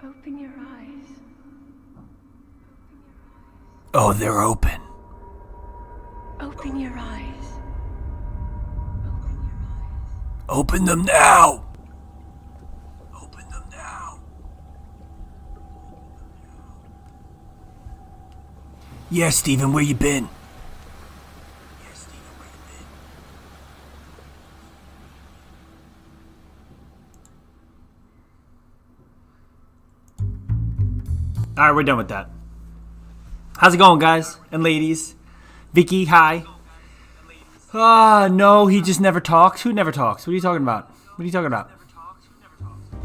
Open your eyes. Oh, they're open. Open your eyes. Open them now. Open them now. Yeah, Steven, where you been? All right, we're done with that. How's it going, guys and ladies? Vicky, hi. No, he just never talks. Who never talks? What are you talking about? What are you talking about?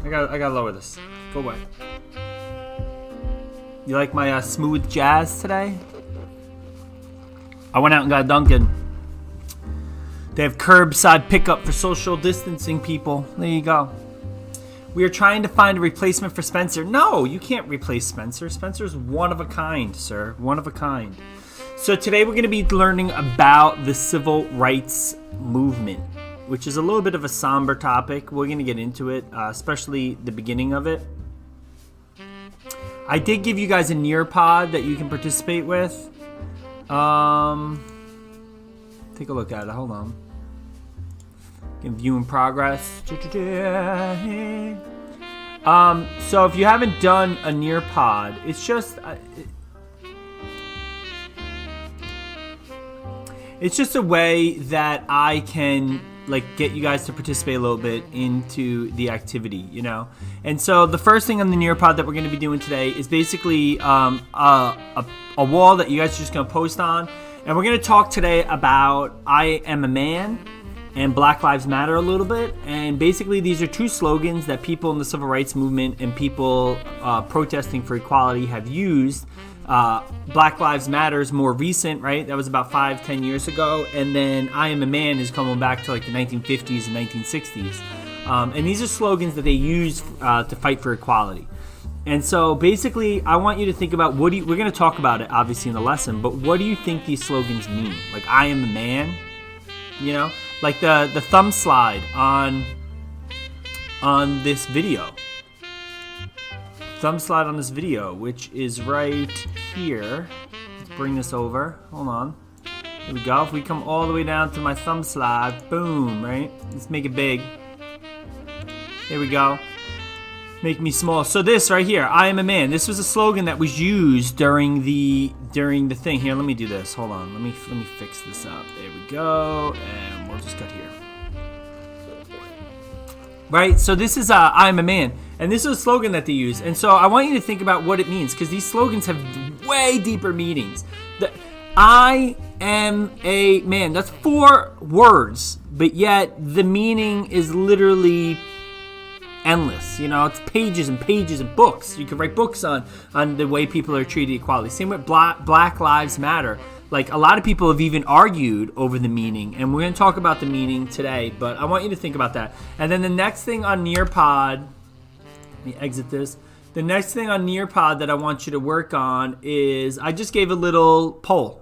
I gotta lower this. Go away. You like my smooth jazz today? I went out and got Dunkin'. They have curbside pickup for social distancing people. There you go. We are trying to find a replacement for Spencer. No, you can't replace Spencer. Spencer's one of a kind, sir. One of a kind. So today we're going to be learning about the civil rights movement, which is a little bit of a somber topic. We're going to get into it, especially the beginning of it. I did give you guys a Nearpod that you can participate with. Take a look at it. Hold on. View in progress. So if you haven't done a Nearpod, it's just a way that I can get you guys to participate a little bit into the activity, you know. And so the first thing on the Nearpod that we're going to be doing today is basically a wall that you guys are just going to post on, and we're going to talk today about I Am a Man and Black Lives Matter a little bit. And basically these are two slogans that people in the civil rights movement and people protesting for equality have used. Black Lives Matter is more recent, right? That was about 5-10 years ago. And then I Am a Man is coming back to the 1950s and 1960s. And these are slogans that they use to fight for equality. And so basically I want you to think about we're going to talk about it obviously in the lesson, but what do you think these slogans mean? Like I am a man, you know? Like the thumb slide on this video. Thumb slide on this video, which is right here. Let's bring this over. Hold on. Here we go. If we come all the way down to my thumb slide, boom, right? Let's make it big. Here we go. Make me small. So this right here, I am a man. This was a slogan that was used during the thing. Here, let me do this. Hold on. Let me fix this up. There we go. And we'll just cut here. Right? So this is I am a man. And this is a slogan that they use. And so I want you to think about what it means, because these slogans have way deeper meanings. I am a man. That's 4 words, but yet the meaning is literally endless. You know, it's pages and pages of books. You can write books on the way people are treated equality. Same with Black Lives Matter. Like, a lot of people have even argued over the meaning, and we're going to talk about the meaning today, but I want you to think about that. And then the next thing on Nearpod, let me exit this. The next thing on Nearpod that I want you to work on is, I just gave a little poll,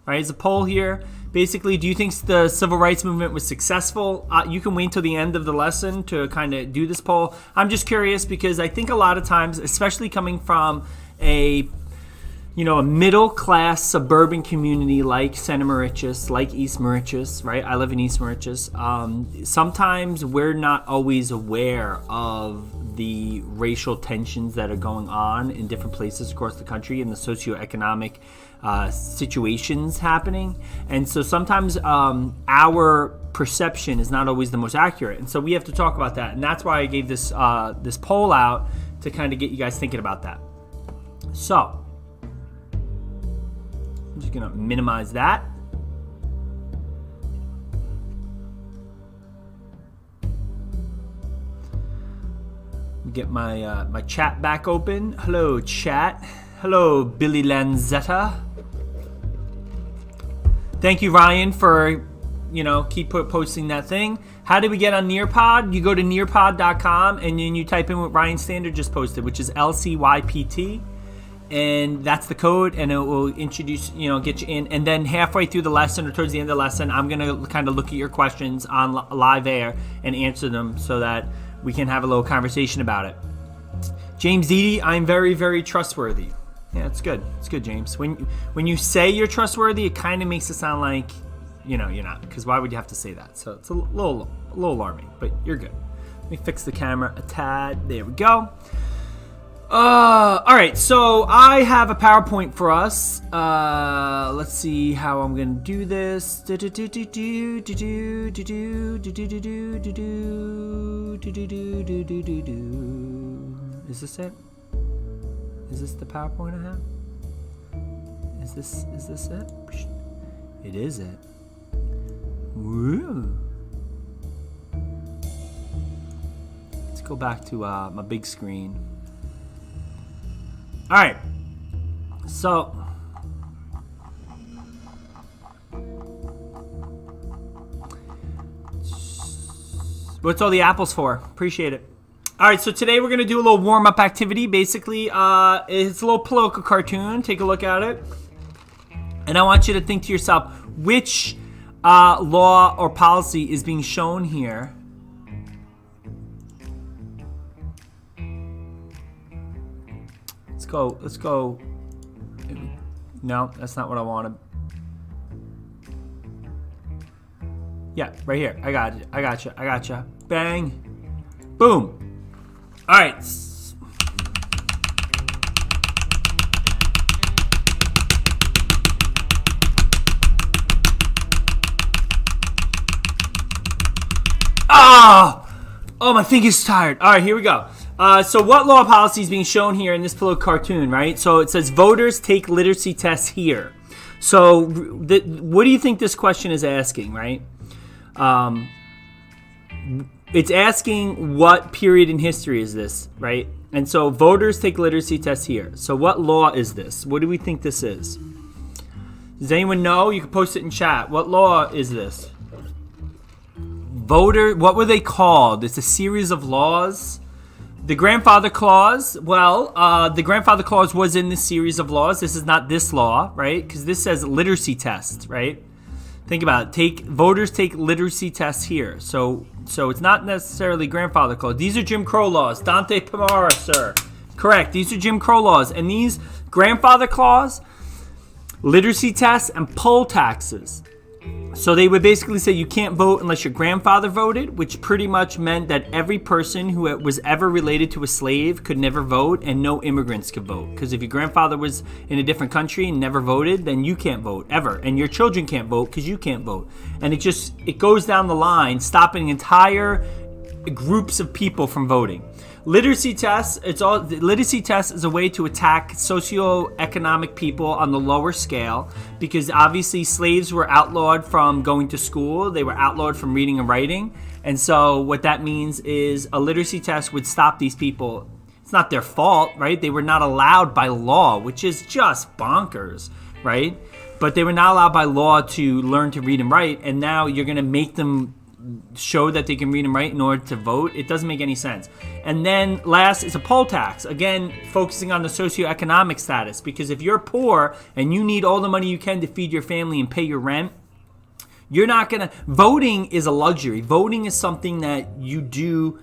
right? There's a poll here. Basically, do you think the civil rights movement was successful? You can wait until the end of the lesson to kind of do this poll. I'm just curious because I think a lot of times, especially coming from a middle-class suburban community like Center Mauritius, like East Mauritius, right? I live in East Mauritius. Sometimes we're not always aware of the racial tensions that are going on in different places across the country and the socioeconomic situations happening. And so sometimes our perception is not always the most accurate. And so we have to talk about that. And that's why I gave this poll out to kind of get you guys thinking about that. So I'm just going to minimize that. Get my chat back open. Hello, chat. Hello, Billy Lanzetta. Thank you, Ryan, for keep posting that thing. How did we get on Nearpod? You go to nearpod.com and then you type in what Ryan Standard just posted, which is LCYPT. And that's the code, and it will introduce, get you in. And then halfway through the lesson or towards the end of the lesson, I'm going to kind of look at your questions on live air and answer them so that we can have a little conversation about it. James Eady, I'm very, very trustworthy. Yeah, it's good. It's good, James. When you say you're trustworthy, it kind of makes it sound like, you're not. Because why would you have to say that? So it's a little alarming, but you're good. Let me fix the camera a tad. There we go. All right, so I have a PowerPoint for us. Let's see how I'm gonna do this. Is this it? Is this the PowerPoint I have? Is this it? It is it. Woo. Let's go back to my big screen. All right, so what's all the apples for? Appreciate it. All right, so today we're gonna do a little warm-up activity. Basically, it's a little political cartoon. Take a look at it, and I want you to think to yourself which law or policy is being shown here. Let's go. No, that's not what I wanted. Yeah, right here. I got you. Bang. Boom. All right. Oh, my finger's tired. All right, here we go. So what law policy is being shown here in this political cartoon, right? So it says voters take literacy tests here. So what do you think this question is asking, right? It's asking what period in history is this, right? And so voters take literacy tests here. So what law is this? What do we think this is? Does anyone know? You can post it in chat. What law is this? What were they called? It's a series of laws. The grandfather clause, the grandfather clause was in this series of laws. This is not this law, right? Because this says literacy test, right? Think about it. Voters take literacy tests here. So it's not necessarily grandfather clause. These are Jim Crow laws. Dante Pamara, sir. Correct. These are Jim Crow laws. And these grandfather clause, literacy tests, and poll taxes. So they would basically say you can't vote unless your grandfather voted, which pretty much meant that every person who was ever related to a slave could never vote, and no immigrants could vote. Because if your grandfather was in a different country and never voted, then you can't vote ever, and your children can't vote because you can't vote. And it goes down the line, stopping entire groups of people from voting. Literacy tests, literacy tests is a way to attack socioeconomic people on the lower scale, because obviously slaves were outlawed from going to school. They were outlawed from reading and writing. And so what that means is a literacy test would stop these people. It's not their fault, right? They were not allowed by law, which is just bonkers, right? But they were not allowed by law to learn to read and write. And now you're going to make them show that they can read and write in order to vote. It doesn't make any sense. And then last is a poll tax, again focusing on the socioeconomic status, because if you're poor and you need all the money you can to feed your family and pay your rent, you're not gonna. Voting is a luxury. Voting is something that you do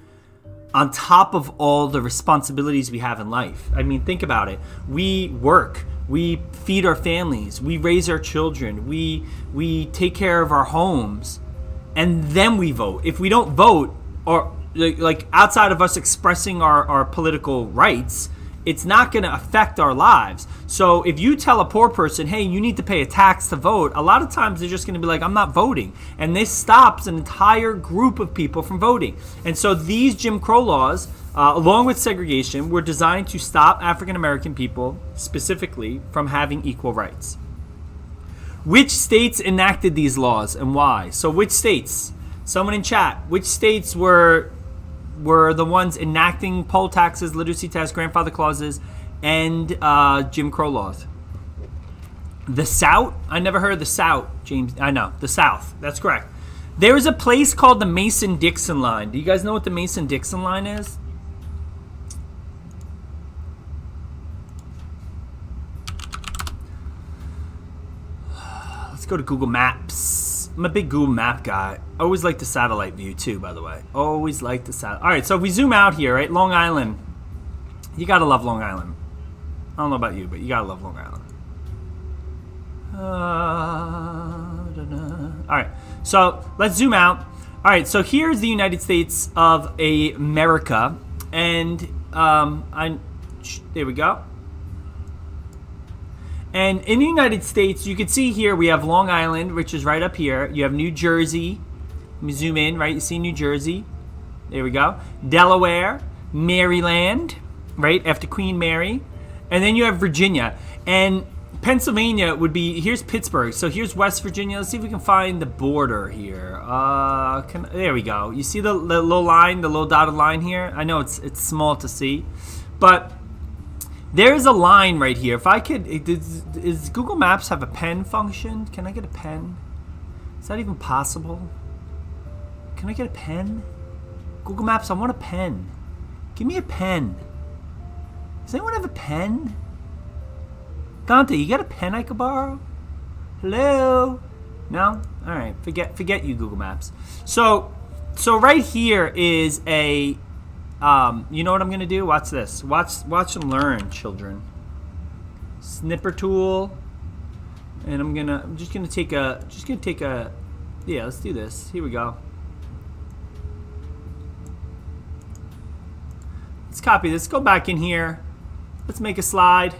on top of all the responsibilities we have in life. I mean, think about it. We work, we feed our families, we raise our children, we take care of our homes, and then we vote. If we don't vote, or like outside of us expressing our political rights, it's not going to affect our lives. So if you tell a poor person, hey, you need to pay a tax to vote, a lot of times they're just going to be like, I'm not voting. And this stops an entire group of people from voting. And so these Jim Crow laws, along with segregation, were designed to stop African American people specifically from having equal rights. Which states enacted these laws and why? So which states? Someone in chat. Which states were the ones enacting poll taxes, literacy tests, grandfather clauses, and Jim Crow laws? The South? I never heard of the South, James. I know. The South. That's correct. There is a place called the Mason-Dixon line. Do you guys know what the Mason-Dixon line is? Go to Google Maps. I'm a big Google Map guy. I always like the satellite view too, by the way. Always like the satellite. All right, so if we zoom out here, right, Long Island. You gotta love Long Island. I don't know about you, but you gotta love Long Island. All right, so let's zoom out. All right, so here's the United States of America, and there we go. And in the United States, you can see here we have Long Island, which is right up here. You have New Jersey. Let me zoom in, right? You see New Jersey. There we go. Delaware, Maryland, right after Queen Mary, and then you have Virginia. And Pennsylvania would be, here's Pittsburgh. So here's West Virginia. Let's see if we can find the border here. There we go. You see the little line, the little dotted line here? I know it's small to see, but there's a line right here. If I could, does Google Maps have a pen function? Can I get a pen? Is that even possible? Can I get a pen? Google Maps, I want a pen. Give me a pen. Does anyone have a pen? Dante, you got a pen I could borrow? Hello? No? All right. Forget you, Google Maps. So right here is a, you know what I'm gonna do? Watch this. Watch and learn, children. Snipper tool, and I'm just gonna take a. Yeah, let's do this. Here we go. Let's copy this. Go back in here. Let's make a slide.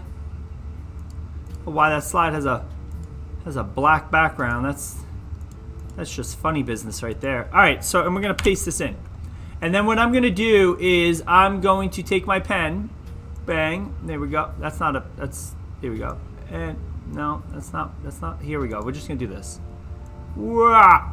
Why that slide has a black background, that's just funny business right there. All right, so and we're gonna paste this in, and then what I'm gonna do is I'm going to take my pen, bang, there we go. Here we go, and no, that's not. Here we go. We're just gonna do this. Wah!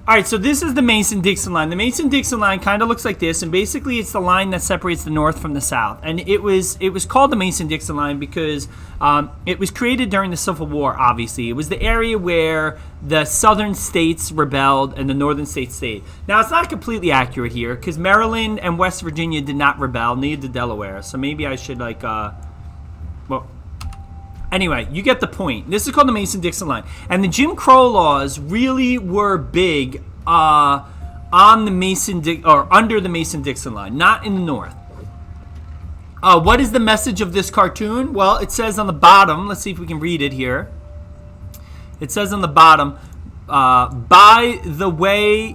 All right, so this is the Mason-Dixon line. The Mason-Dixon line kind of looks like this, and basically it's the line that separates the North from the South. And it was called the Mason-Dixon line because it was created during the Civil War, obviously. It was the area where the southern states rebelled and the northern states stayed. Now, it's not completely accurate here because Maryland and West Virginia did not rebel, neither did Delaware. So maybe I should, anyway, you get the point. This is called the Mason-Dixon line. And the Jim Crow laws really were big on the under the Mason-Dixon line, not in the North. What is the message of this cartoon? Well, it says on the bottom, let's see if we can read it here. It says on the bottom, by the way,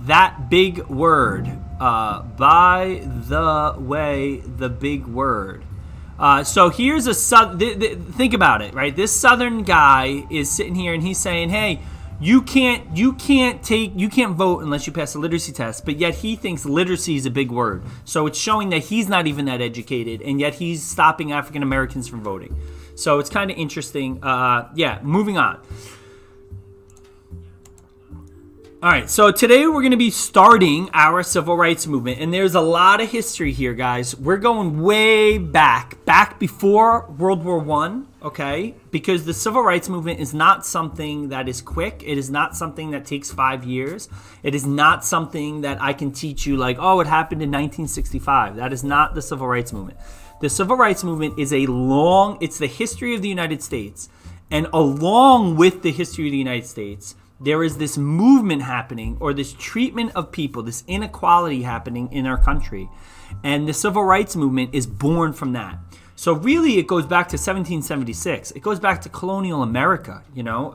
that big word. By the way, the big word. So here's a think about it, right? This Southern guy is sitting here and he's saying, "Hey, you can't vote unless you pass a literacy test." But yet he thinks literacy is a big word. So it's showing that he's not even that educated, and yet he's stopping African Americans from voting. So it's kind of interesting. Moving on. All right, so today we're going to be starting our civil rights movement, and there's a lot of history here, guys. We're going way back before World War I, okay? Because the civil rights movement is not something that is quick. It is not something that takes 5 years. It is not something that I can teach you like, oh, it happened in 1965. That is not the civil rights movement. The civil rights movement is it's the history of the United States, and along with the history of the United States, there is this movement happening, or this treatment of people, this inequality happening in our country. And the civil rights movement is born from that. So really, it goes back to 1776. It goes back to colonial America,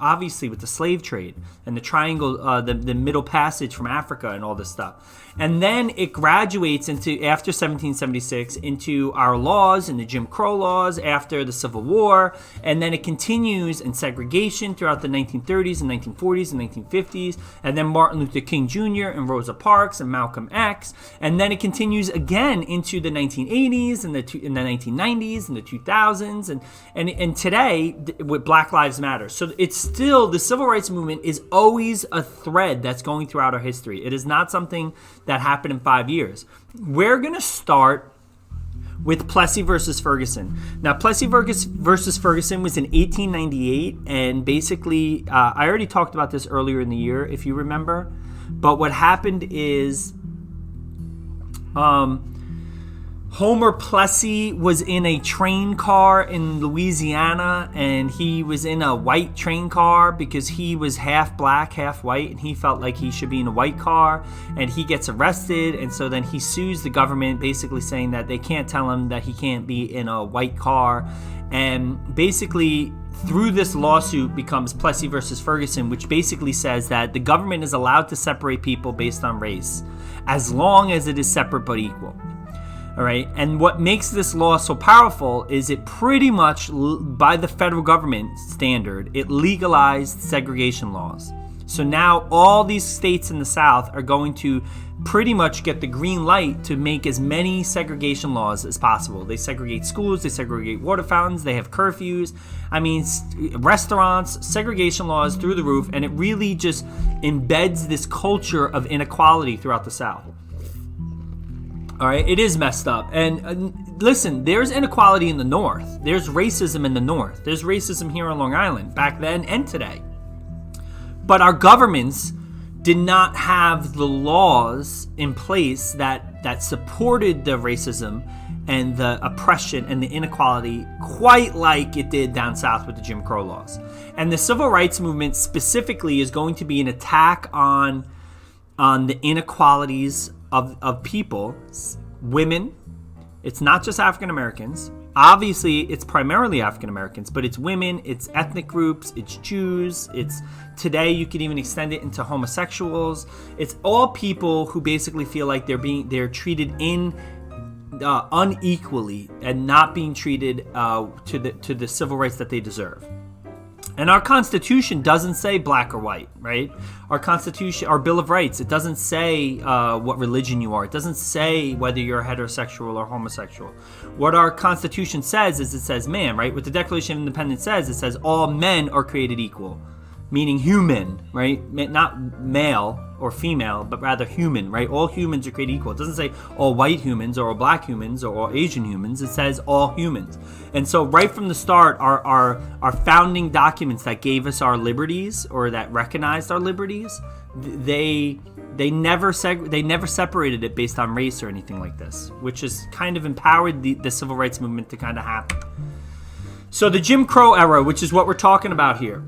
obviously with the slave trade and the triangle, the Middle Passage from Africa and all this stuff. And then it graduates after 1776, into our laws and the Jim Crow laws after the Civil War. And then it continues in segregation throughout the 1930s and 1940s and 1950s. And then Martin Luther King Jr. and Rosa Parks and Malcolm X. And then it continues again into the 1980s and in the 1990s. And the 2000s and today with Black Lives Matter. So it's still, the civil rights movement is always a thread that's going throughout our history. It is not something that happened in 5 years. We're going to start with Plessy versus Ferguson. Now, Plessy versus Ferguson was in 1898, and basically, I already talked about this earlier in the year, if you remember. But what happened is, Homer Plessy was in a train car in Louisiana, and he was in a white train car because he was half black, half white, and he felt like he should be in a white car, and he gets arrested, and so then he sues the government, basically saying that they can't tell him that he can't be in a white car, and basically through this lawsuit becomes Plessy versus Ferguson, which basically says that the government is allowed to separate people based on race as long as it is separate but equal. All right, and what makes this law so powerful is it pretty much, by the federal government standard, it legalized segregation laws. So now all these states in the South are going to pretty much get the green light to make as many segregation laws as possible. They segregate schools, they segregate water fountains, they have curfews. I mean, restaurants, segregation laws through the roof, and it really just embeds this culture of inequality throughout the South. All right, it is messed up. And listen, there's inequality in the North. There's racism in the North. There's racism here on Long Island, back then and today. But our governments did not have the laws in place that supported the racism and the oppression and the inequality quite like it did down south with the Jim Crow laws. And the civil rights movement specifically is going to be an attack on the inequalities of people, women. It's not just African Americans. Obviously, it's primarily African Americans, but it's women, it's ethnic groups, it's Jews, it's today you could even extend it into homosexuals. It's all people who basically feel like they're treated unequally and not being treated to the civil rights that they deserve. And our Constitution doesn't say black or white, right? Our Constitution, our Bill of Rights, it doesn't say what religion you are. It doesn't say whether you're heterosexual or homosexual. What our Constitution says is it says man, right? What the Declaration of Independence says, it says all men are created equal, meaning human, right? Not male or female, but rather human, right? All humans are created equal. It doesn't say all white humans or all black humans or all Asian humans. It says all humans. And so right from the start, our founding documents that gave us our liberties or that recognized our liberties, they never separated it based on race or anything like this, which has kind of empowered the civil rights movement to kind of happen. So the Jim Crow era, which is what we're talking about here.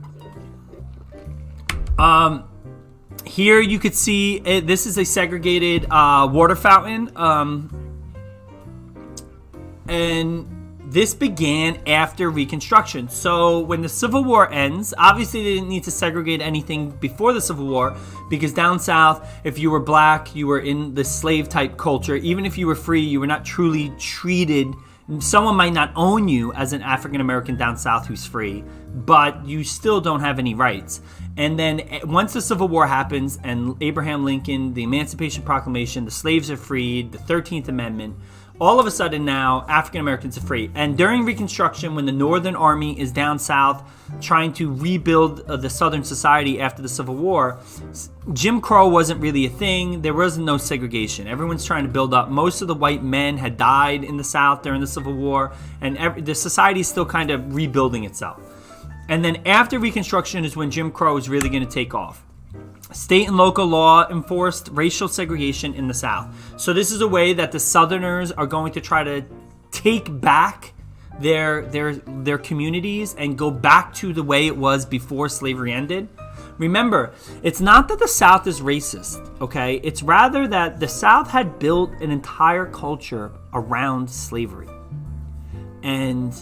Here you could see this is a segregated water fountain, and this began after Reconstruction. So when the Civil War ends, obviously they didn't need to segregate anything before the Civil War, because down south, if you were black, you were in the slave type culture. Even if you were free, you were not truly treated. Someone might not own you as an African American down south who's free, but you still don't have any rights. And then once the Civil War happens and Abraham Lincoln, the Emancipation Proclamation, the slaves are freed, the 13th Amendment, all of a sudden now African Americans are free. And during Reconstruction, when the Northern Army is down south trying to rebuild the Southern society after the Civil War, Jim Crow wasn't really a thing. There was no segregation. Everyone's trying to build up. Most of the white men had died in the South during the Civil War, and the society is still kind of rebuilding itself. And then after Reconstruction is when Jim Crow is really going to take off. State and local law enforced racial segregation in the South. So this is a way that the Southerners are going to try to take back their communities and go back to the way it was before slavery ended. Remember, it's not that the South is racist, okay? It's rather that the South had built an entire culture around slavery. And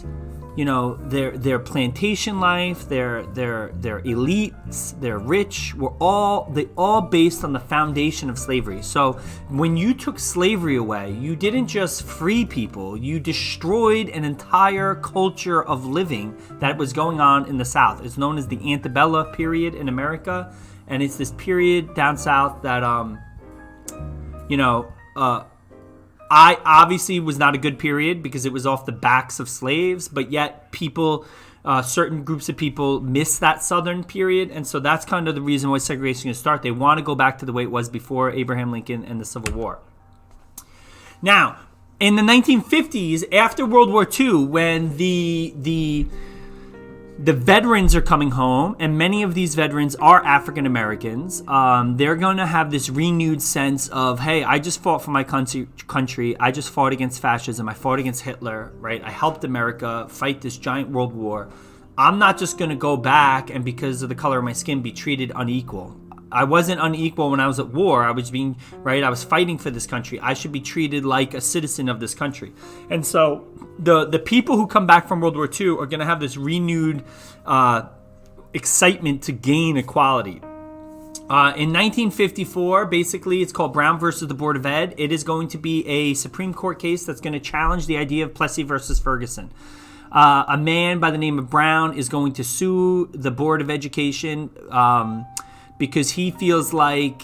you know, their plantation life, their elites, their rich, they all based on the foundation of slavery. So when you took slavery away, you didn't just free people, you destroyed an entire culture of living that was going on in the South. It's known as the antebellum period in America, and it's this period down south that I obviously was not a good period because it was off the backs of slaves, but yet people, certain groups of people miss that Southern period. And so that's kind of the reason why segregation is start. They want to go back to the way it was before Abraham Lincoln and the Civil War. Now, in the 1950s, after World War II, when the veterans are coming home, and many of these veterans are African Americans, they're going to have this renewed sense of, hey, I just fought for my country. I just fought against fascism. I fought against Hitler, right? I helped America fight this giant world war. I'm not just going to go back and, because of the color of my skin, be treated unequal. I wasn't unequal when I was at war. I was fighting for this country. I should be treated like a citizen of this country. And so the people who come back from World War II are going to have this renewed excitement to gain equality. In 1954, basically, it's called Brown versus the Board of Ed. It is going to be a Supreme Court case that's going to challenge the idea of Plessy versus Ferguson. A man by the name of Brown is going to sue the Board of Education because he feels like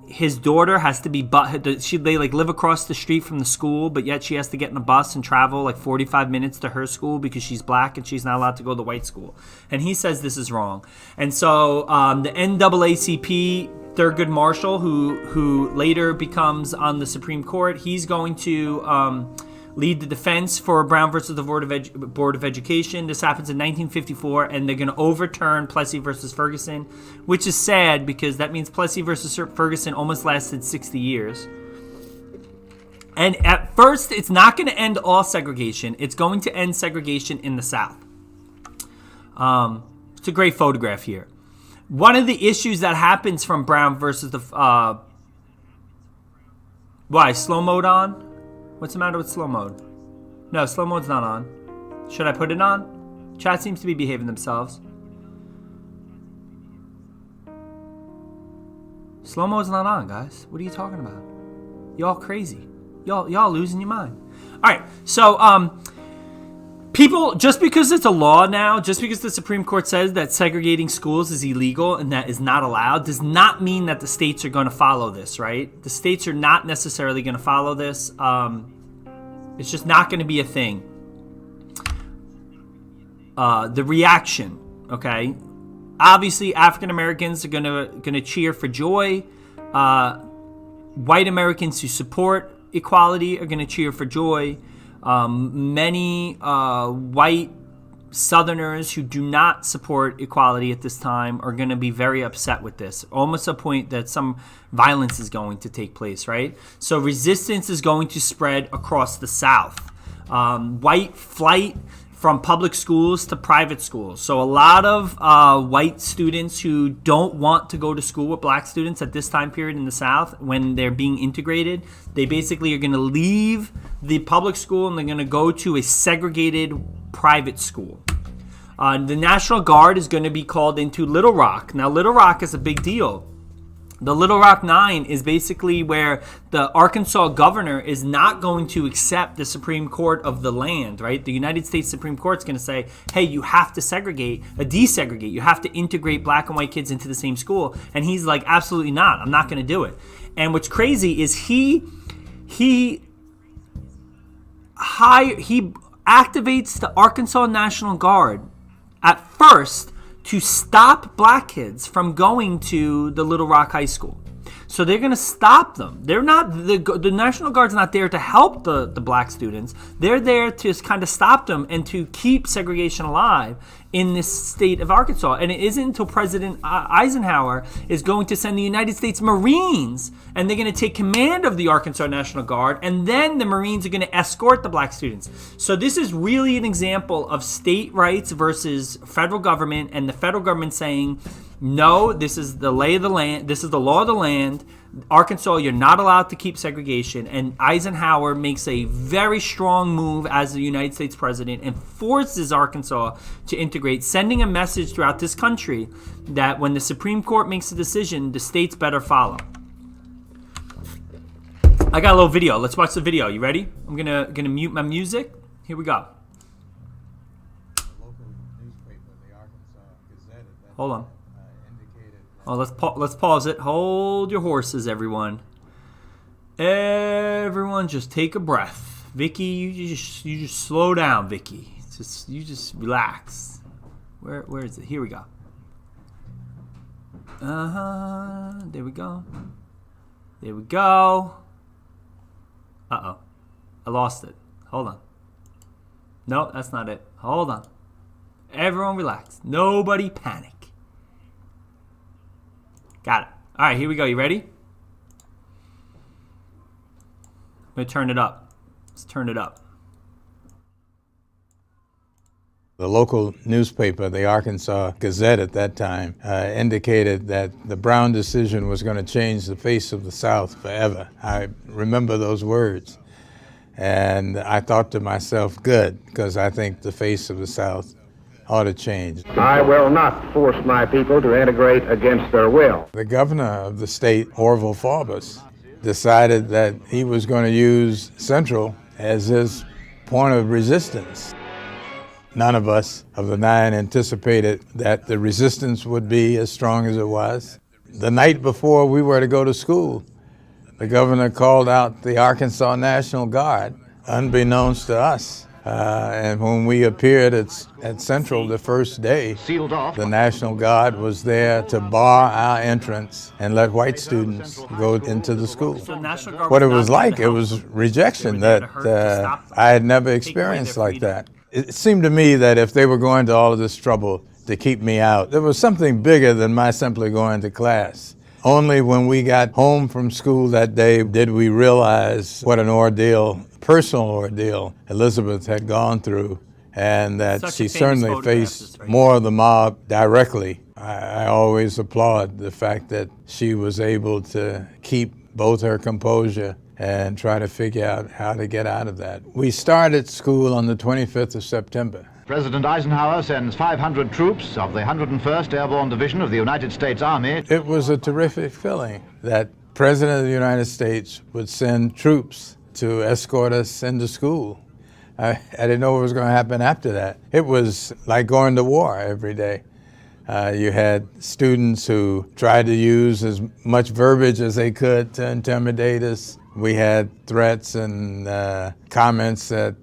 his daughter has to be they live across the street from the school, but yet she has to get in a bus and travel like 45 minutes to her school because she's black and she's not allowed to go to the white school. And he says this is wrong. And so the NAACP, Thurgood Marshall, who later becomes on the Supreme Court, he's going to lead the defense for Brown versus the Board of Education. This happens in 1954, and they're going to overturn Plessy versus Ferguson, which is sad because that means Plessy versus Ferguson almost lasted 60 years. And at first, it's not going to end all segregation. It's going to end segregation in the South. It's a great photograph here. One of the issues that happens from Brown versus the... why? Slow mode on? What's the matter with slow mode? No, slow mode's not on. Should I put it on? Chat seems to be behaving themselves. Slow mode's not on, guys. What are you talking about? Y'all crazy. Y'all losing your mind. All right, so people, just because it's a law now, just because the Supreme Court says that segregating schools is illegal and that is not allowed, does not mean that the states are going to follow this, right? The states are not necessarily going to follow this. It's just not going to be a thing. The reaction, okay? Obviously, African Americans are going to cheer for joy. White Americans who support equality are going to cheer for joy. Many white Southerners who do not support equality at this time are going to be very upset with this, almost a point that some violence is going to take place, right? So resistance is going to spread across the South. White flight from public schools to private schools. So a lot of white students who don't want to go to school with black students at this time period in the South, when they're being integrated, they basically are going to leave the public school and they're going to go to a segregated private school. The National Guard is going to be called into Little Rock. Now, Little Rock is a big deal. The Little Rock Nine is basically where the Arkansas governor is not going to accept the Supreme Court of the land, right? The United States Supreme Court is going to say, hey, you have to desegregate. You have to integrate black and white kids into the same school. And he's like, absolutely not. I'm not going to do it. And what's crazy is he activates the Arkansas National Guard at first to stop black kids from going to the Little Rock High School. So they're going to stop them. They're not the National Guard's not there to help the black students. They're there to kind of stop them and to keep segregation alive in this state of Arkansas. And it isn't until President Eisenhower is going to send the United States Marines, and they're going to take command of the Arkansas National Guard, and then the Marines are going to escort the black students. So this is really an example of state rights versus federal government, and the federal government saying, no, this is the lay of the land. This is the law of the land. Arkansas, you're not allowed to keep segregation. And Eisenhower makes a very strong move as the United States president and forces Arkansas to integrate, sending a message throughout this country that when the Supreme Court makes a decision, the states better follow. I got a little video. Let's watch the video. You ready? I'm gonna mute my music. Here we go. Hold on. Oh, let's pause it. Hold your horses, everyone. Everyone, just take a breath. Vicky, you just slow down, Vicky. You just relax. Where is it? Here we go. There we go. There we go. Uh-oh. I lost it. Hold on. No, that's not it. Hold on. Everyone relax. Nobody panic. Got it. All right, here we go. You ready? I'm going to turn it up. Let's turn it up. The local newspaper, the Arkansas Gazette at that time, indicated that the Brown decision was going to change the face of the South forever. I remember those words. And I thought to myself, good, because I think the face of the South ought to change. I will not force my people to integrate against their will. The governor of the state, Orville Forbes, decided that he was going to use Central as his point of resistance. None of us of the 9 anticipated that the resistance would be as strong as it was. The night before we were to go to school, the governor called out the Arkansas National Guard, unbeknownst to us. And when we appeared at Central the first day, the National Guard was there to bar our entrance and let white students go into the school. What it was like, it was rejection that I had never experienced like that. It seemed to me that if they were going to all of this trouble to keep me out, there was something bigger than my simply going to class. Only when we got home from school that day did we realize what an ordeal, personal ordeal, Elizabeth had gone through, and that she certainly faced more of the mob directly. I always applaud the fact that she was able to keep both her composure and try to figure out how to get out of that. We started school on the 25th of September. President Eisenhower sends 500 troops of the 101st Airborne Division of the United States Army. It was a terrific feeling that President of the United States would send troops to escort us into school. I didn't know what was going to happen after that. It was like going to war every day. You had students who tried to use as much verbiage as they could to intimidate us. We had threats and comments that,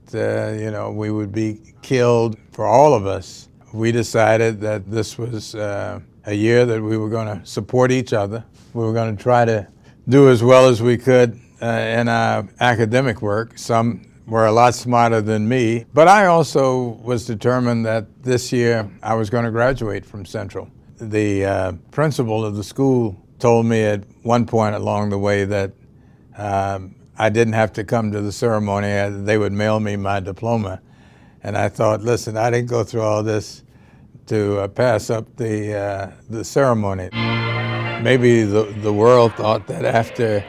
we would be killed. For all of us, we decided that this was a year that we were going to support each other. We were going to try to do as well as we could in our academic work. Some were a lot smarter than me, but I also was determined that this year I was going to graduate from Central. The principal of the school told me at one point along the way that I didn't have to come to the ceremony. They would mail me my diploma. And I thought, listen, I didn't go through all this to pass up the ceremony. Maybe the world thought that after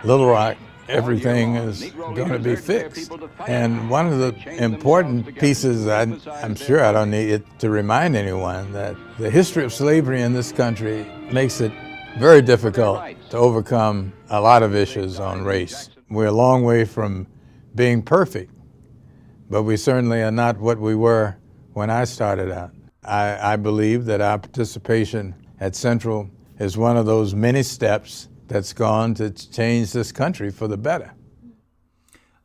Little Rock, everything is going to be fixed. And one of the important pieces, I'm sure I don't need it to remind anyone, that the history of slavery in this country makes it very difficult to overcome a lot of issues on race. We're a long way from being perfect, but we certainly are not what we were when I started out. I believe that our participation at Central is one of those many steps that's gone to change this country for the better.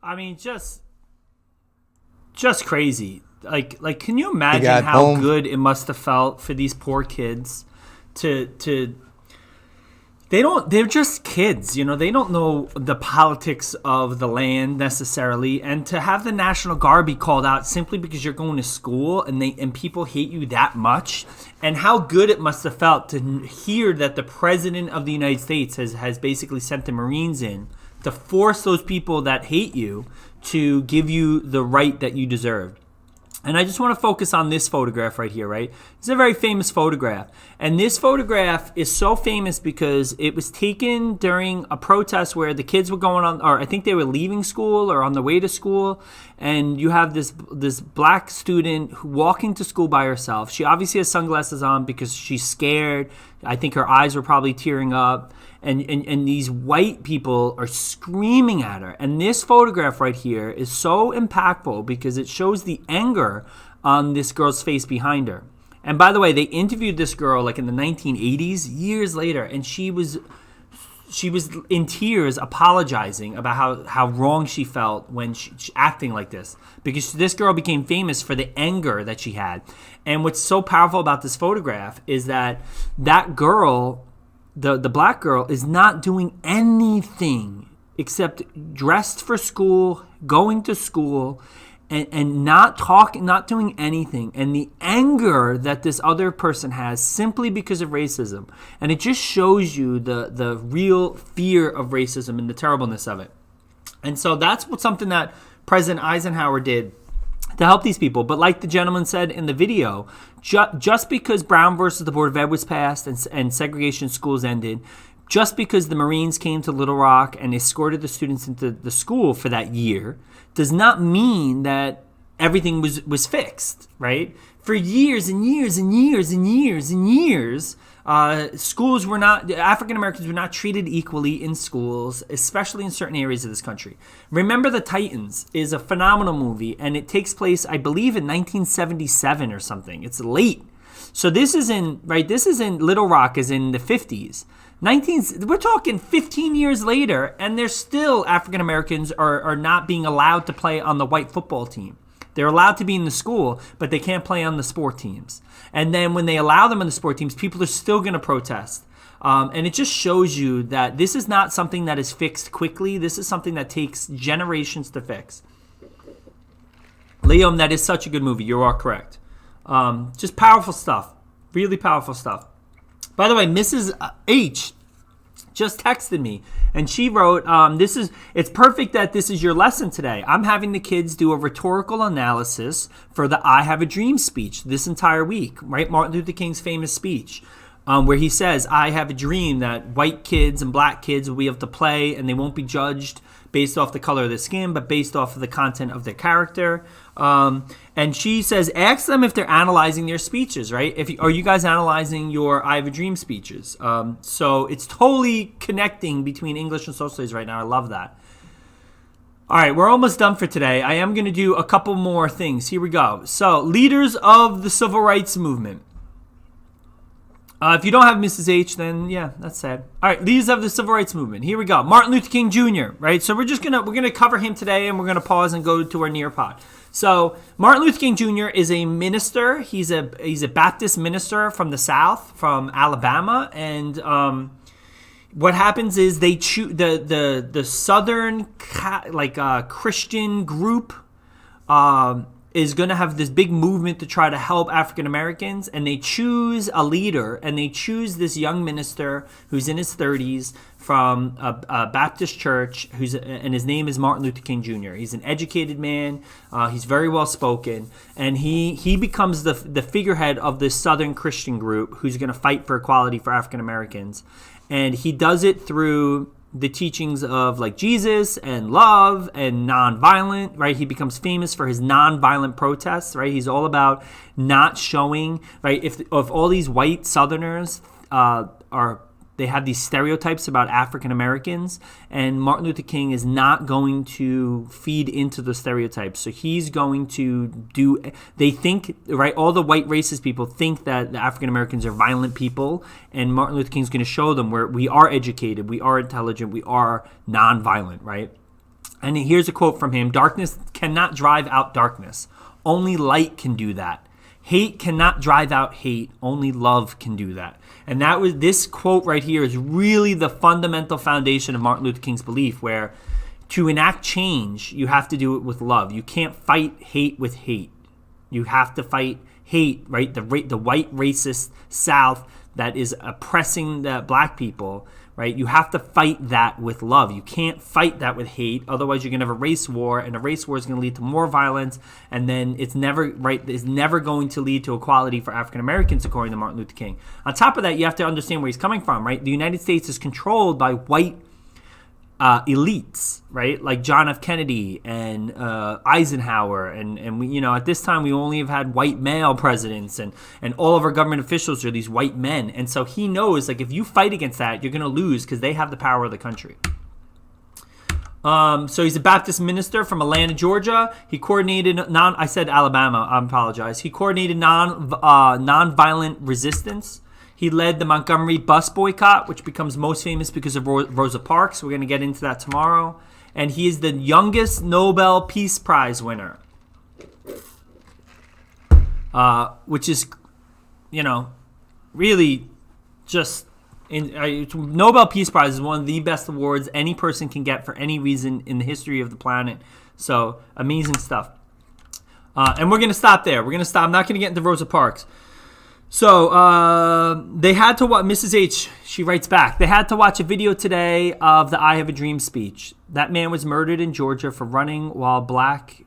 I mean, just crazy. Like, can you imagine how good it must have felt for these poor kids to they're just kids, they don't know the politics of the land necessarily, and to have the National Guard be called out simply because you're going to school and people hate you that much, and how good it must have felt to hear that the President of the United States has basically sent the Marines in to force those people that hate you to give you the right that you deserved. And I just want to focus on this photograph right here, right? It's a very famous photograph. And this photograph is so famous because it was taken during a protest where the kids were going on, or I think they were leaving school or on the way to school. And you have this black student walking to school by herself. She obviously has sunglasses on because she's scared. I think her eyes were probably tearing up. And these white people are screaming at her. And this photograph right here is so impactful because it shows the anger on this girl's face behind her. And by the way, they interviewed this girl like in the 1980s, years later, and she was in tears apologizing about how wrong she felt when she acting like this, because this girl became famous for the anger that she had. And what's so powerful about this photograph is that girl, the black girl, is not doing anything except dressed for school, going to school, and not talking, not doing anything. And the anger that this other person has simply because of racism. And it just shows you the real fear of racism and the terribleness of it. And so that's something that President Eisenhower did to help these people. But like the gentleman said in the video, just because Brown versus the Board of Ed was passed and segregation schools ended, just because the Marines came to Little Rock and escorted the students into the school for that year, does not mean that everything was fixed, right? For years and years and years and years and years, schools were not, African Americans were not treated equally in schools, especially in certain areas of this country. Remember the Titans is a phenomenal movie, and it takes place, I believe, in 1977 or something. It's late. So this is in Little Rock is in the 50s. We're talking 15 years later, and there's still African Americans are not being allowed to play on the white football team. They're allowed to be in the school, but they can't play on the sport teams. And then when they allow them on the sport teams, people are still going to protest. And it just shows you that this is not something that is fixed quickly. This is something that takes generations to fix. Liam, that is such a good movie. You are correct. Just powerful stuff. Really powerful stuff. By the way, Mrs. H just texted me, and she wrote, it's perfect that this is your lesson today. I'm having the kids do a rhetorical analysis for the I Have a Dream speech this entire week, right? Martin Luther King's famous speech, where he says, I have a dream that white kids and black kids will be able to play, and they won't be judged based off the color of their skin, but based off of the content of their character. And she says, ask them if they're analyzing their speeches, right? Are you guys analyzing your I Have a Dream speeches? So it's totally connecting between English and social studies right now. I love that. All right, we're almost done for today. I am going to do a couple more things. Here we go. So leaders of the civil rights movement. If you don't have Mrs. H, then yeah, that's sad. All right, leaders of the civil rights movement. Here we go. Martin Luther King Jr., right? So we're gonna cover him today, and we're gonna pause and go to our near pod. So Martin Luther King Jr. is a minister. He's a Baptist minister from the South, from Alabama, and what happens is they choose the Southern Christian group. Is going to have this big movement to try to help African Americans, and they choose a leader, and they choose this young minister who's in his 30s from a Baptist church, and his name is Martin Luther King Jr. He's an educated man. He's very well spoken, and he becomes the figurehead of this Southern Christian group who's going to fight for equality for African Americans, and he does it through the teachings of like Jesus and love and nonviolent, right? He becomes famous for his nonviolent protests, right? He's all about not showing, right? If all these white Southerners they have these stereotypes about African Americans, and Martin Luther King is not going to feed into the stereotypes. So he's going to they think, right, all the white racist people think that the African Americans are violent people, and Martin Luther King's going to show them where we are educated, we are intelligent, we are nonviolent, right? And here's a quote from him: "Darkness cannot drive out darkness. Only light can do that. Hate cannot drive out hate. Only love can do that." And this quote right here is really the fundamental foundation of Martin Luther King's belief, where to enact change, you have to do it with love. You can't fight hate with hate. You have to fight hate, right? The white racist South that is oppressing the black people, right? You have to fight that with love. You can't fight that with hate. Otherwise, you're going to have a race war, and a race war is going to lead to more violence, and then it's never going to lead to equality for African Americans, according to Martin Luther King. On top of that, you have to understand where he's coming from, right? The United States is controlled by white elites, right? Like John F. Kennedy and Eisenhower, and we, at this time we only have had white male presidents, and all of our government officials are these white men, and so he knows, like, if you fight against that, you're going to lose because they have the power of the country. So he's a Baptist minister from Atlanta, Georgia. He coordinated I said Alabama. I apologize. He coordinated nonviolent resistance. He led the Montgomery bus boycott, which becomes most famous because of Rosa Parks. We're going to get into that tomorrow. And he is the youngest Nobel Peace Prize winner, which is, really just Nobel Peace Prize is one of the best awards any person can get for any reason in the history of the planet. So amazing stuff. And we're going to stop there. We're going to stop. I'm not going to get into Rosa Parks. So they had to watch, Mrs. H, she writes back, they had to watch a video today of the I Have a Dream speech. That man was murdered in Georgia for running while black.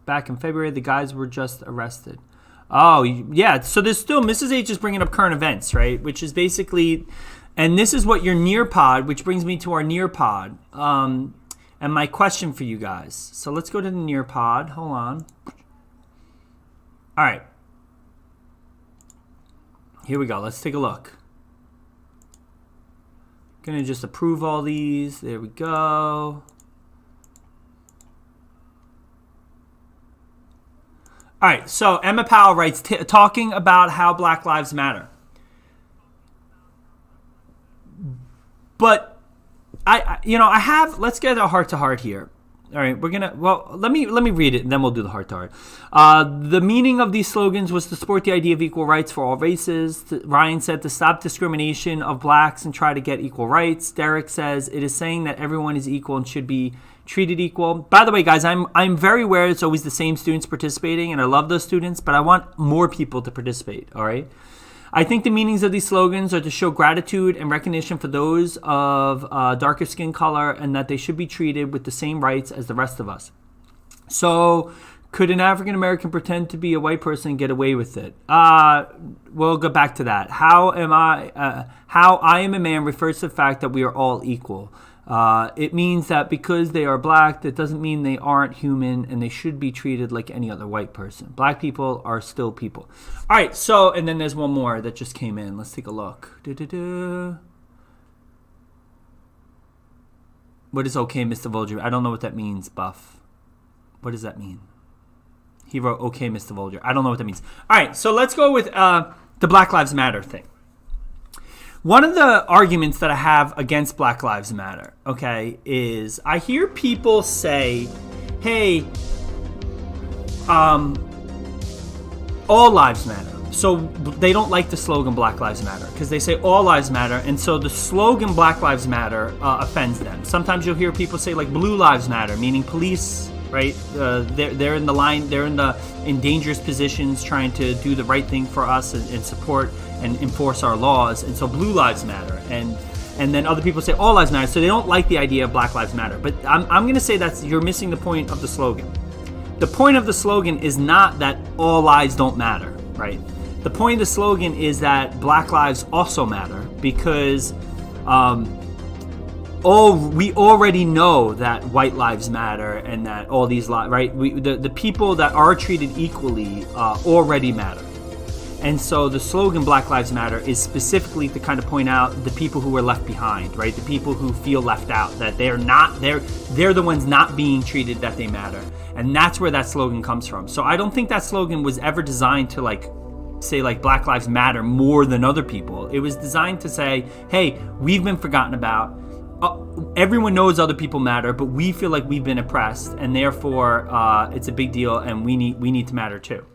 Back in February, the guys were just arrested. Oh, yeah. So there's still, Mrs. H is bringing up current events, right? Which is basically, and this is what your near pod, which brings me to our near pod. And my question for you guys. So let's go to the near pod. Hold on. All right. Here we go. Let's take a look. Gonna just approve all these. There we go. All right. So Emma Powell writes, talking about how Black Lives Matter. But I have. Let's get a heart to heart here. All right, let me read it, and then we'll do the heart to heart. The meaning of these slogans was to support the idea of equal rights for all races. Ryan said to stop discrimination of blacks and try to get equal rights. Derek says it is saying that everyone is equal and should be treated equal. By the way, guys, I'm very aware it's always the same students participating, and I love those students, but I want more people to participate. All right. I think the meanings of these slogans are to show gratitude and recognition for those of darker skin color and that they should be treated with the same rights as the rest of us. So could an African American pretend to be a white person and get away with it? We'll go back to that. How I am a man refers to the fact that we are all equal. It means that because they are black, that doesn't mean they aren't human and they should be treated like any other white person. Black people are still people. All right, so, and then there's one more that just came in. Let's take a look. What is okay, Mr. Volger? I don't know what that means, Buff. What does that mean? He wrote, okay, Mr. Volger. I don't know what that means. All right, so let's go with the Black Lives Matter thing. One of the arguments that I have against Black Lives Matter, okay, is I hear people say, hey, all lives matter. So they don't like the slogan Black Lives Matter because they say all lives matter. And so the slogan Black Lives Matter offends them. Sometimes you'll hear people say like Blue Lives Matter, meaning police, right? They're in the line, they're in dangerous positions trying to do the right thing for us and support and enforce our laws, and so Blue Lives Matter, and then other people say all lives matter, so they don't like the idea of Black Lives Matter. But I'm going to say that you're missing the point of the slogan. The point of the slogan is not that all lives don't matter, right? The point of the slogan is that Black lives also matter because we already know that white lives matter and that all these lives, right? The people that are treated equally already matter. And so the slogan Black Lives Matter is specifically to kind of point out the people who are left behind, right? The people who feel left out, that they're the ones not being treated, that they matter. And that's where that slogan comes from. So I don't think that slogan was ever designed to say Black Lives Matter more than other people. It was designed to say, hey, we've been forgotten about. Everyone knows other people matter, but we feel like we've been oppressed, and therefore it's a big deal, and we need to matter too.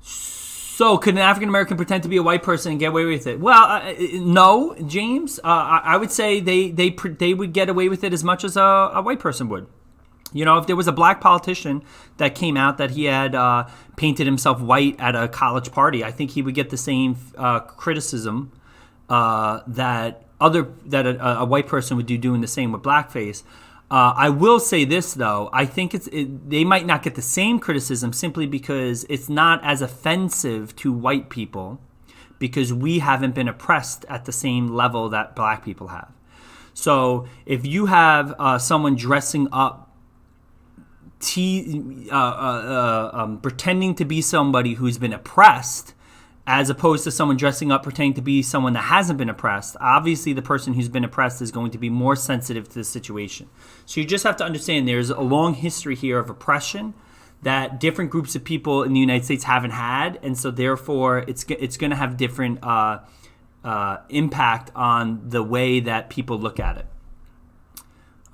So could an African American pretend to be a white person and get away with it? Well, no, James. I would say they would get away with it as much as a white person would. You know, if there was a black politician that came out that he had painted himself white at a college party, I think he would get the same criticism that a white person would do doing the same with blackface. I will say this, though. I think they might not get the same criticism simply because it's not as offensive to white people because we haven't been oppressed at the same level that black people have. So if you have someone dressing up, pretending to be somebody who's been oppressed, as opposed to someone dressing up pretending to be someone that hasn't been oppressed, obviously the person who's been oppressed is going to be more sensitive to the situation. So you just have to understand there's a long history here of oppression that different groups of people in the United States haven't had, and so therefore it's going to have different impact on the way that people look at it.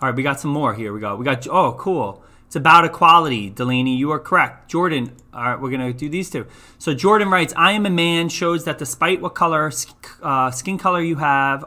All right, we got some more here. We got oh, cool. It's about equality, Delaney. You are correct. Jordan, all right, we're going to do these two. So Jordan writes, I am a man shows that despite what color, skin color you have,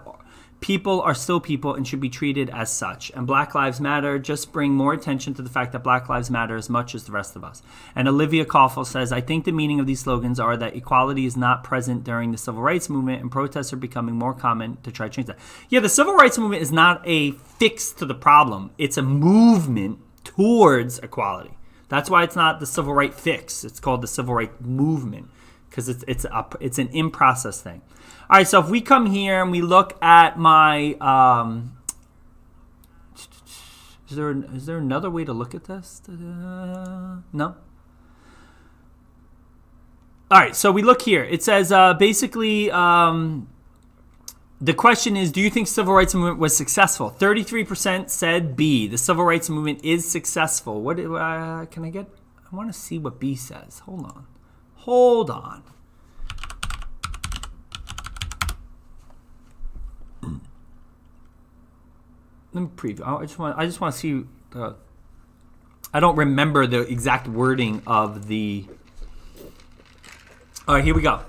people are still people and should be treated as such. And Black Lives Matter just bring more attention to the fact that Black Lives Matter as much as the rest of us. And Olivia Koffel says, I think the meaning of these slogans are that equality is not present during the civil rights movement and protests are becoming more common to try to change that. Yeah, the civil rights movement is not a fix to the problem. It's a movement towards equality. That's why it's not the civil rights fix. It's called the civil rights movement because it's an in-process thing. All right, so if we come here and we look at my, is there another way to look at this? No? All right, so we look here. It says basically the question is, do you think civil rights movement was successful? 33% said B. The civil rights movement is successful. What can I get? I want to see what B says. Hold on. Let me preview. I just want to see. I don't remember the exact wording of the. All right, here we go.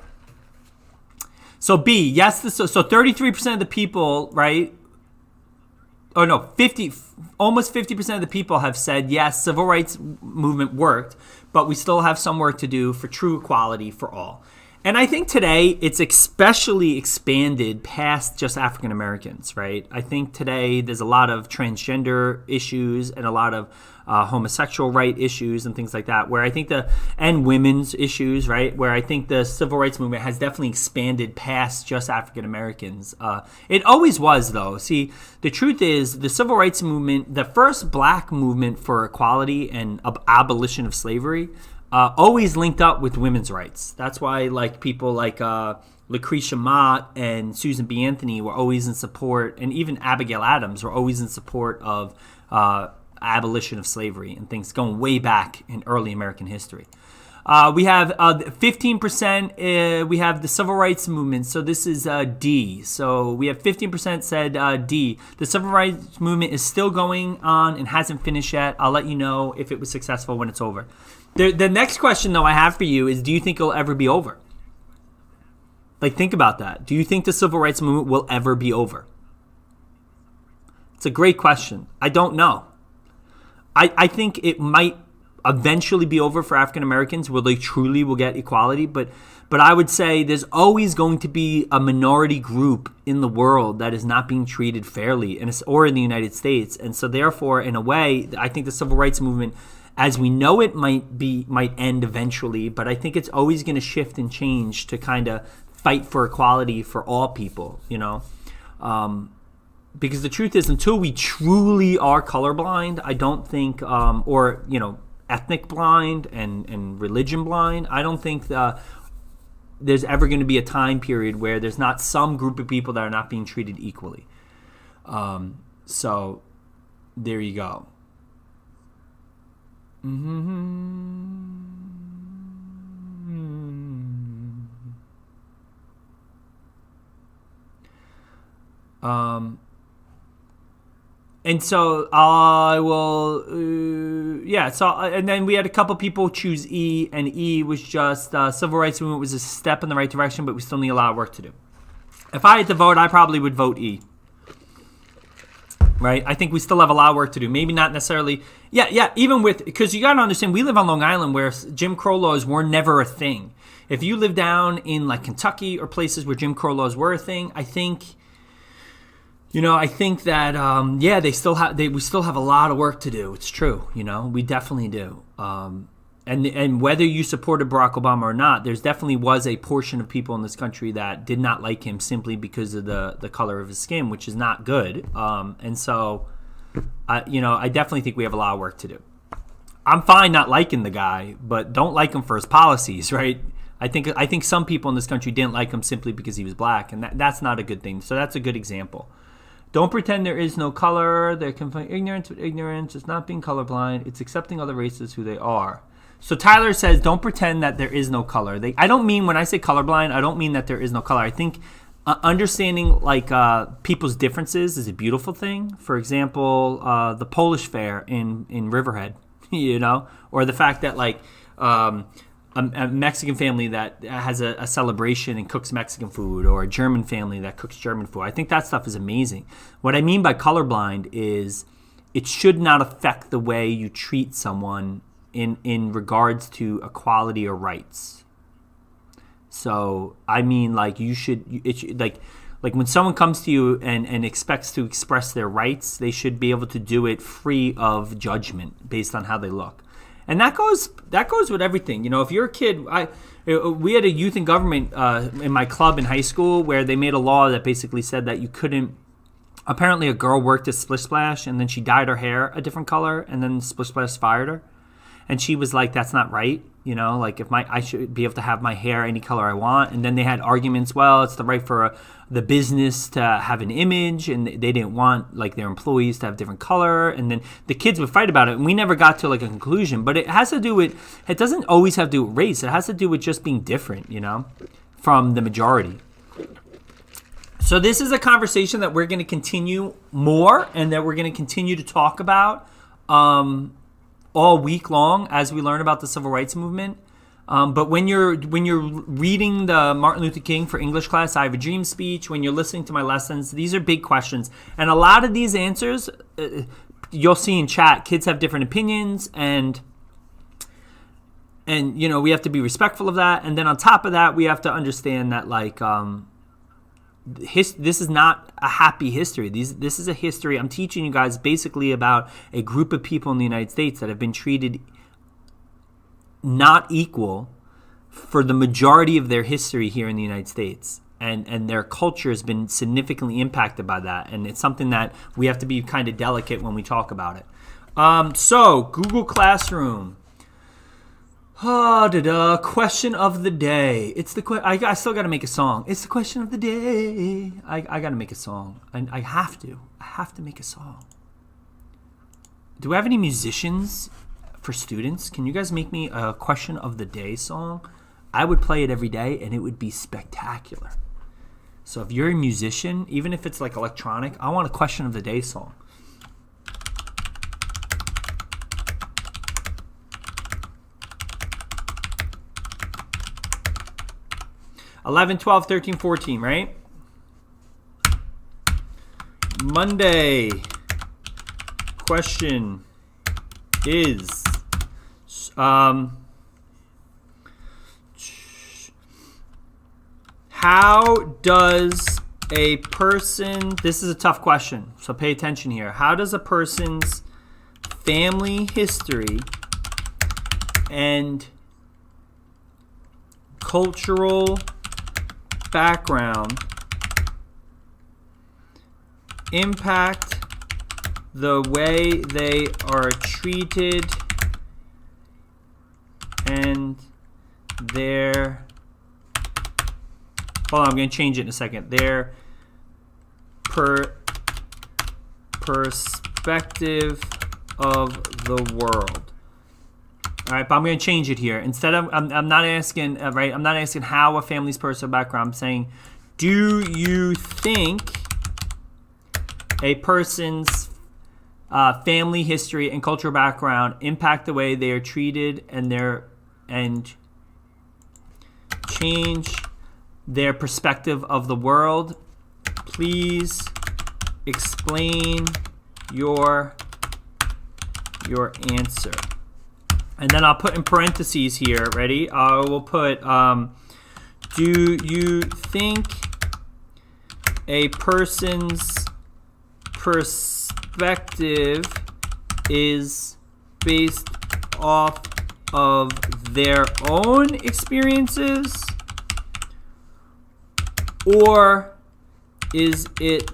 So B, yes. So 33% of the people, right? Oh no, almost 50% of the people have said yes. Civil rights movement worked, but we still have some work to do for true equality for all. And I think today it's especially expanded past just African Americans, right? I think today there's a lot of transgender issues and a lot of homosexual right issues and things like that, where I think and women's issues, right? Where I think the civil rights movement has definitely expanded past just African Americans. It always was, though. See, the truth is the civil rights movement, the first black movement for equality and abolition of slavery, always linked up with women's rights. That's why people like Lucretia Mott and Susan B. Anthony were always in support, and even Abigail Adams were always in support of abolition of slavery and things going way back in early American history. We have 15%, we have the civil rights movement. So this is D. So we have 15% said D. The civil rights movement is still going on and hasn't finished yet. I'll let you know if it was successful when it's over. The next question, though, I have for you is, do you think it'll ever be over? Think about that. Do you think the civil rights movement will ever be over? It's a great question. I don't know. I think it might eventually be over for African Americans where they truly will get equality. But I would say there's always going to be a minority group in the world that is not being treated fairly, or in the United States. And so therefore, in a way, I think the civil rights movement, as we know it, might end eventually. But I think it's always going to shift and change to kind of fight for equality for all people, because the truth is, until we truly are colorblind, I don't think, or ethnic blind and religion blind, I don't think there's ever going to be a time period where there's not some group of people that are not being treated equally. So there you go. And so I will, and then we had a couple people choose E, and E was just civil rights movement was a step in the right direction, but we still need a lot of work to do. If I had to vote, I probably would vote E. Right? I think we still have a lot of work to do. Maybe not necessarily, because you got to understand, we live on Long Island where Jim Crow laws were never a thing. If you live down in Kentucky or places where Jim Crow laws were a thing, I think that we still have a lot of work to do. It's true, we definitely do. And whether you supported Barack Obama or not, there's definitely was a portion of people in this country that did not like him simply because of the color of his skin, which is not good. And so, I definitely think we have a lot of work to do. I'm fine not liking the guy, but don't like him for his policies, right? I think some people in this country didn't like him simply because he was black, and that's not a good thing. So that's a good example. Don't pretend there is no color. They're confounding ignorance with ignorance. It's not being colorblind. It's accepting other races who they are. So Tyler says, don't pretend that there is no color. I don't mean, when I say colorblind, I don't mean that there is no color. I think understanding people's differences is a beautiful thing. For example, the Polish fair in Riverhead. you know, or the fact that like a Mexican family that has a celebration and cooks Mexican food, or a German family that cooks German food. I think that stuff is amazing. What I mean by colorblind is it should not affect the way you treat someone in regards to equality or rights. So I mean, like like when someone comes to you and expects to express their rights, they should be able to do it free of judgment based on how they look. And that goes with everything. You know, if you're a kid, we had a youth and government in my club in high school where they made a law that basically said that you couldn't. Apparently, a girl worked at Splish Splash and then she dyed her hair a different color, and then Splish Splash fired her, and she was like, "That's not right." You know, like I should be able to have my hair any color I want. And then they had arguments. Well, it's the right for the business to have an image, and they didn't want like their employees to have different color. And then the kids would fight about it, and we never got to like a conclusion. But it has to do with, it doesn't always have to do with race. It has to do with just being different, you know, from the majority. So this is a conversation that we're going to continue more, and that we're going to continue to talk about all week long as we learn about the civil rights movement. But when you're reading the Martin Luther King for English class, I Have a Dream speech, when you're listening to my lessons, these are big questions. And a lot of these answers, you'll see in chat, kids have different opinions, and you know, we have to be respectful of that. And then on top of that, we have to understand that like this is not a happy history. This is a history. I'm teaching you guys basically about a group of people in the United States that have been treated not equal for the majority of their history here in the United States. And their culture has been significantly impacted by that. And it's something that we have to be kind of delicate when we talk about it. So, Google Classroom. Question of the day. It's the I still got to make a song. It's the question of the day. I got to make a song. I have to. I have to make a song. Do we have any musicians for students? Can you guys make me a question of the day song? I would play it every day, and it would be spectacular. So if you're a musician, even if it's like electronic, I want a question of the day song. $11, $12, $13, $14, right? Monday question is how does a person, this is a tough question, so pay attention here. How does a person's family history and cultural background impact the way they are treated and their, hold on, I'm going to change it in a second, their perspective of the world. All right, but I'm going to change it here. Instead of, I'm not asking, right? I'm not asking how a family's personal background. I'm saying, do you think a person's family history and cultural background impact the way they are treated and change their perspective of the world? Please explain your answer. And then I'll put in parentheses here, ready? I will put, do you think a person's perspective is based off of their own experiences, or is it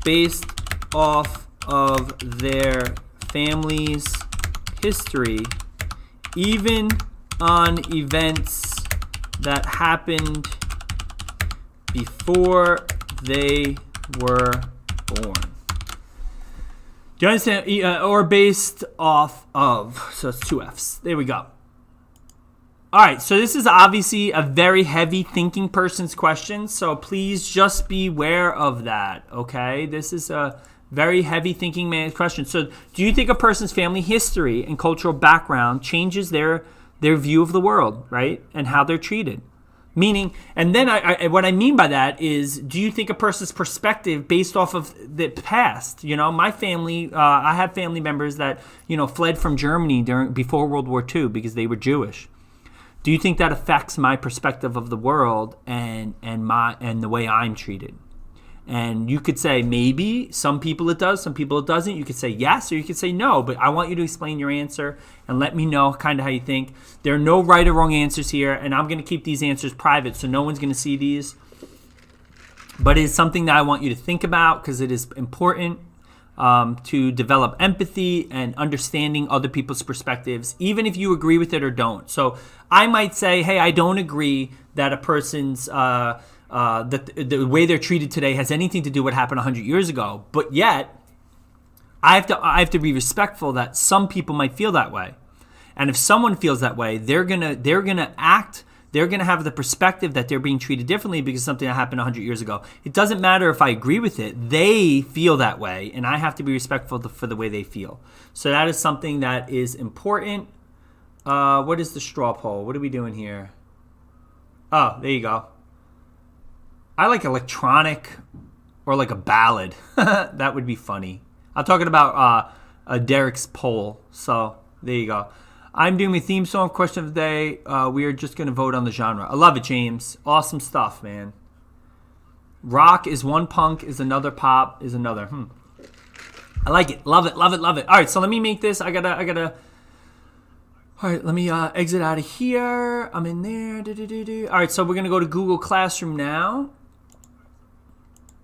based off of their family's history, even on events that happened before they were born? Do you understand? Or based off of. So it's two F's. There we go. All right, so this is obviously a very heavy thinking person's question, so please just be aware of that, okay? This is a very heavy thinking man's question. So do you think a person's family history and cultural background changes their view of the world, right? And how they're treated? Meaning, and then what I mean by that is, do you think a person's perspective based off of the past? You know, my family, I have family members that, you know, fled from Germany before World War II because they were Jewish. Do you think that affects my perspective of the world and the way I'm treated? And you could say maybe, some people it does, some people it doesn't. You could say yes, or you could say no, but I want you to explain your answer and let me know kind of how you think. There are no right or wrong answers here, and I'm going to keep these answers private, so no one's going to see these. But it's something that I want you to think about because it is important to develop empathy and understanding other people's perspectives, even if you agree with it or don't. So I might say, hey, I don't agree that a person's that the way they're treated today has anything to do with what happened 100 years ago. But yet, I have to be respectful that some people might feel that way. And if someone feels that way, they're gonna have the perspective that they're being treated differently because something that happened 100 years ago. It doesn't matter if I agree with it. They feel that way, and I have to be respectful for the way they feel. So that is something that is important. What is the straw poll? What are we doing here? Oh, there you go. I like electronic or like a ballad. That would be funny. I'm talking about Derek's poll. So there you go. I'm doing my theme song question of the day. We are just going to vote on the genre. I love it, James. Awesome stuff, man. Rock is one, punk is another, pop is another. I like it. Love it, love it, love it. All right, so let me make this. I gotta. All right, let me exit out of here. I'm in there. All right, so we're going to go to Google Classroom now.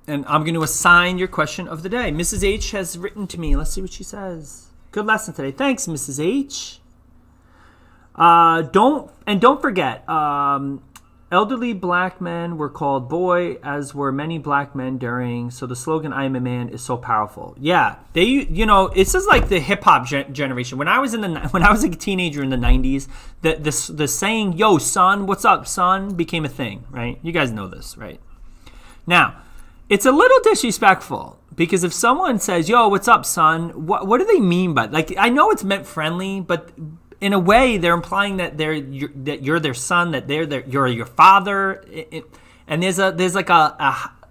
And I'm going to assign your question of the day. Mrs. H has written to me. Let's see what she says. Good lesson today. Thanks, Mrs. H. Don't forget, elderly black men were called boy, as were many black men during. So the slogan "I am a man" is so powerful. Yeah, it's just like the hip hop generation. When I was a teenager in the '90s, the saying "Yo, son, what's up, son?" became a thing, right? You guys know this, right? Now, it's a little disrespectful because if someone says "Yo, what's up, son," what do they mean by like? I know it's meant friendly, but in a way, they're implying that you're their son, that you're your father, and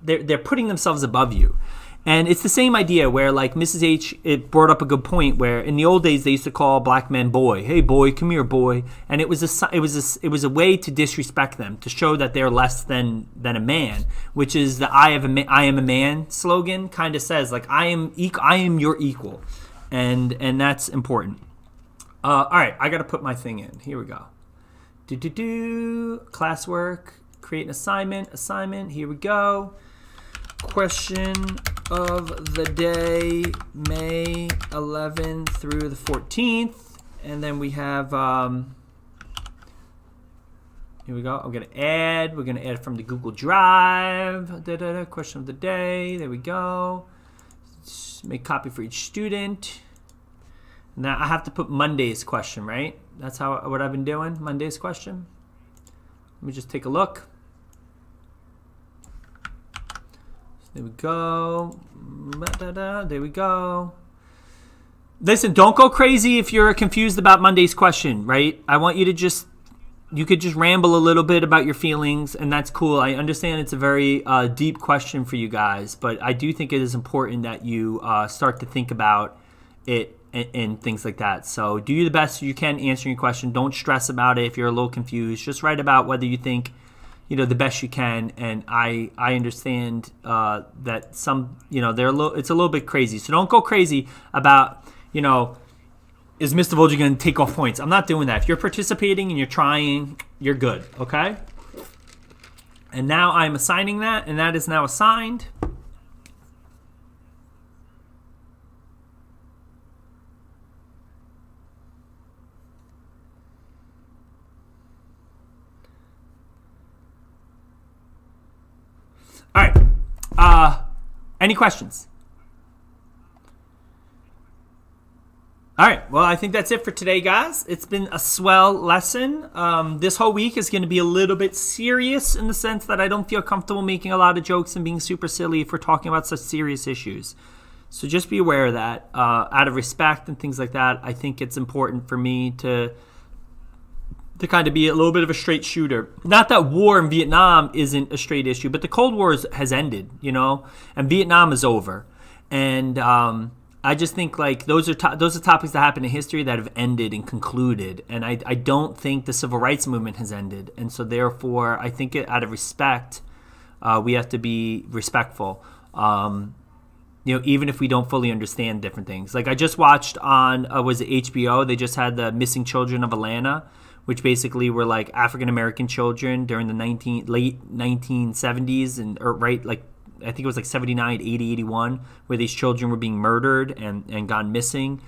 they're putting themselves above you, and it's the same idea where like Mrs. H it brought up a good point where in the old days they used to call black men boy, hey boy, come here boy, and it was a way to disrespect them, to show that they're less than a man, which is the I am a man slogan kind of says like I am your equal, and that's important. All right, I got to put my thing in. Here we go. Classwork. Create an assignment. Here we go. Question of the day, May 11th through the 14th. And then we have, here we go. We're going to add from the Google Drive. Question of the day. There we go. Just make copy for each student. Now I have to put Monday's question, right? That's what I've been doing, Monday's question. Let me just take a look. There we go. There we go. Listen, don't go crazy if you're confused about Monday's question, right? I want you to you could just ramble a little bit about your feelings, and that's cool. I understand it's a very deep question for you guys, but I do think it is important that you start to think about it and things like that. So do the best you can answering your question. Don't stress about it if you're a little confused. Just write about whether you think, the best you can. And I understand that some, it's a little bit crazy. So don't go crazy about, is Mr. Volger going to take off points? I'm not doing that. If you're participating and you're trying, you're good. Okay. And now I'm assigning that, and that is now assigned. All right. Any questions? All right. Well, I think that's it for today, guys. It's been a swell lesson. This whole week is going to be a little bit serious in the sense that I don't feel comfortable making a lot of jokes and being super silly if we're talking about such serious issues. So just be aware of that. Out of respect and things like that, I think it's important for me to kind of be a little bit of a straight shooter. Not that war in Vietnam isn't a straight issue, but the Cold War has ended, and Vietnam is over. And I just think like those are topics that happen in history that have ended and concluded, and I don't think the civil rights movement has ended, and so therefore I think out of respect, we have to be respectful. Even if we don't fully understand different things. Like I just watched on was it HBO? They just had the Missing Children of Atlanta, which basically were like African American children during the late 1970s I think it was like 79, 80, 81, where these children were being murdered and gone missing.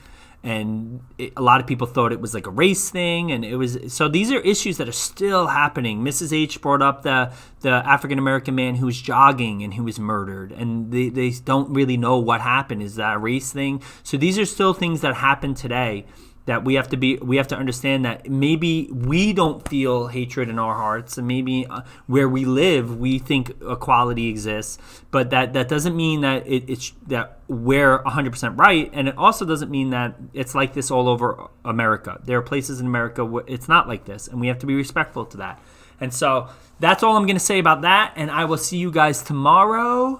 And a lot of people thought it was like a race thing. And it was, so these are issues that are still happening. Mrs. H brought up the African-American man who was jogging and who was murdered. And they don't really know what happened. Is that a race thing? So these are still things that happen today that we have to understand that maybe we don't feel hatred in our hearts, and maybe where we live we think equality exists, but that doesn't mean that it's that we're 100% right, and it also doesn't mean that it's like this all over America. There are places in America where it's not like this, and we have to be respectful to that. And so that's all I'm going to say about that, and I will see you guys tomorrow.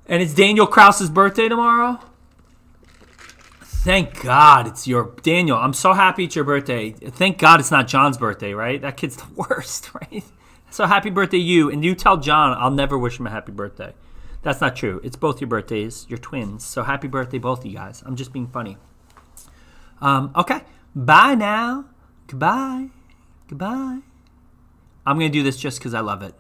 And it's Daniel Krause's birthday tomorrow. Thank God it's your Daniel. I'm so happy it's your birthday. Thank God it's not John's birthday, right? That kid's the worst, right? So happy birthday, you. And you tell John I'll never wish him a happy birthday. That's not true. It's both your birthdays. You're twins. So happy birthday, both of you guys. I'm just being funny. Okay. Bye now. Goodbye. I'm going to do this just because I love it.